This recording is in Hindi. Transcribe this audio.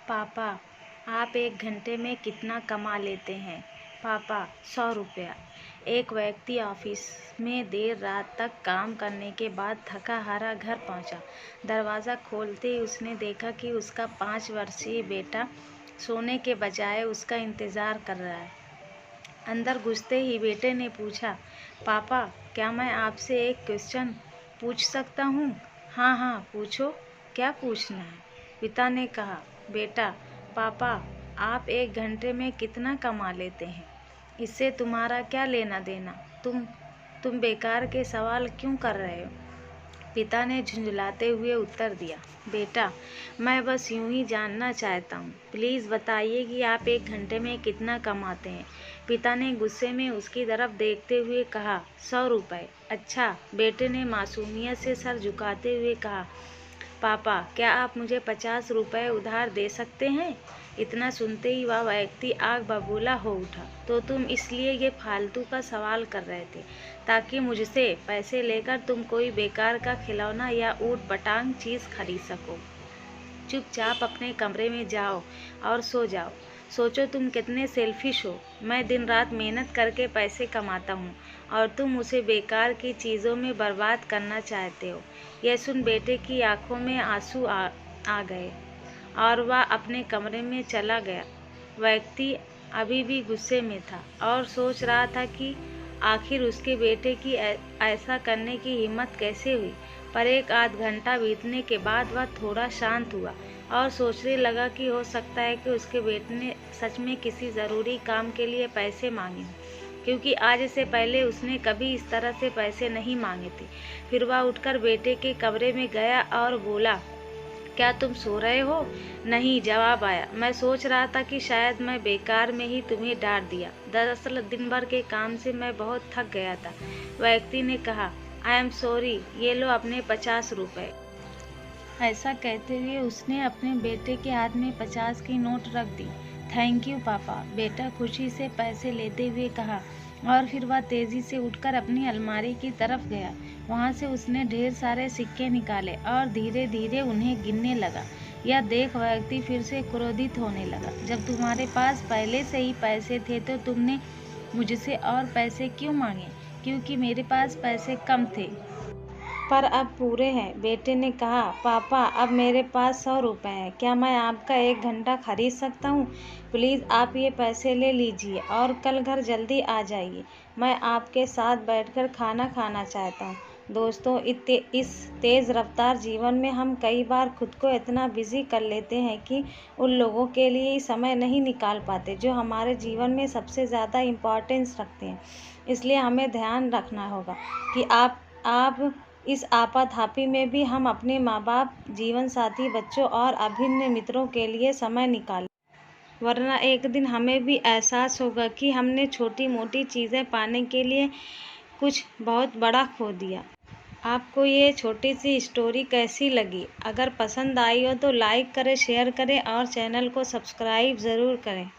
पापा, आप 1 घंटे में कितना कमा लेते हैं? पापा, 100 रुपया। एक व्यक्ति ऑफिस में देर रात तक काम करने के बाद थका हारा घर पहुंचा। दरवाज़ा खोलते ही उसने देखा कि उसका 5 वर्षीय बेटा सोने के बजाय उसका इंतज़ार कर रहा है। अंदर घुसते ही बेटे ने पूछा, पापा, क्या मैं आपसे एक क्वेश्चन पूछ सकता हूँ? हाँ हाँ, पूछो, क्या पूछना है? पिता ने कहा, बेटा, पापा, आप 1 घंटे में कितना कमा लेते हैं? इससे तुम्हारा क्या लेना देना? तुम बेकार के सवाल क्यों कर रहे हो? पिता ने झुंझलाते हुए उत्तर दिया, बेटा, मैं बस यूं ही जानना चाहता हूँ। प्लीज़ बताइए कि आप 1 घंटे में कितना कमाते हैं? पिता ने गुस्से में उसकी तरफ देखते हुए कहा, 100 रुपये। अच्छा, बेटे ने मासूमियत से सर झुकाते हुए कहा, पापा, क्या आप मुझे 50 रुपये उधार दे सकते हैं? इतना सुनते ही वह व्यक्ति आग बबूला हो उठा। तो तुम इसलिए ये फालतू का सवाल कर रहे थे ताकि मुझसे पैसे लेकर तुम कोई बेकार का खिलौना या ऊट पटांग चीज़ खरीद सको। चुपचाप अपने कमरे में जाओ और सो जाओ। सोचो तुम कितने सेल्फिश हो। मैं दिन रात मेहनत करके पैसे कमाता हूँ और तुम उसे बेकार की चीज़ों में बर्बाद करना चाहते हो। यह सुन बेटे की आंखों में आंसू आ गए और वह अपने कमरे में चला गया। व्यक्ति अभी भी गुस्से में था और सोच रहा था कि आखिर उसके बेटे की ऐसा करने की हिम्मत कैसे हुई। पर 1 आध घंटा बीतने के बाद वह थोड़ा शांत हुआ और सोचने लगा कि हो सकता है कि उसके बेटे ने सच में किसी ज़रूरी काम के लिए पैसे मांगे, क्योंकि आज से पहले उसने कभी इस तरह से पैसे नहीं मांगे थे। फिर वह उठकर बेटे के कमरे में गया और बोला, क्या तुम सो रहे हो? नहीं, जवाब आया। मैं सोच रहा था कि शायद मैं बेकार में ही तुम्हें डांट दिया। दरअसल दिन भर के काम से मैं बहुत थक गया था। व्यक्ति ने कहा, आई एम सॉरी, ये लो अपने 50 रुपये। ऐसा कहते हुए उसने अपने बेटे के हाथ में 50 की नोट रख दी। थैंक यू पापा, बेटा खुशी से पैसे लेते हुए कहा और फिर वह तेज़ी से उठकर अपनी अलमारी की तरफ गया। वहाँ से उसने ढेर सारे सिक्के निकाले और धीरे धीरे उन्हें गिनने लगा। यह देख व्यक्ति फिर से क्रोधित होने लगा, जब तुम्हारे पास पहले से ही पैसे थे तो तुमने मुझसे और पैसे क्यों मांगे? क्योंकि मेरे पास पैसे कम थे पर अब पूरे हैं। बेटे ने कहा, पापा, अब मेरे पास 100 रुपये हैं। क्या मैं आपका 1 घंटा खरीद सकता हूँ? प्लीज़ आप ये पैसे ले लीजिए और कल घर जल्दी आ जाइए। मैं आपके साथ बैठकर खाना खाना चाहता हूँ। दोस्तों, इस तेज़ रफ्तार जीवन में हम कई बार खुद को इतना बिजी कर लेते हैं कि उन लोगों के लिए ही समय नहीं निकाल पाते जो हमारे जीवन में सबसे ज़्यादा इम्पोर्टेंस रखते हैं। इसलिए हमें ध्यान रखना होगा कि आप इस आपाधापी में भी हम अपने माँ बाप, जीवन साथी, बच्चों और अभिन्न मित्रों के लिए समय निकालें, वरना एक दिन हमें भी एहसास होगा कि हमने छोटी मोटी चीज़ें पाने के लिए कुछ बहुत बड़ा खो दिया। आपको ये छोटी सी स्टोरी कैसी लगी? अगर पसंद आई हो तो लाइक करें, शेयर करें और चैनल को सब्सक्राइब ज़रूर करें।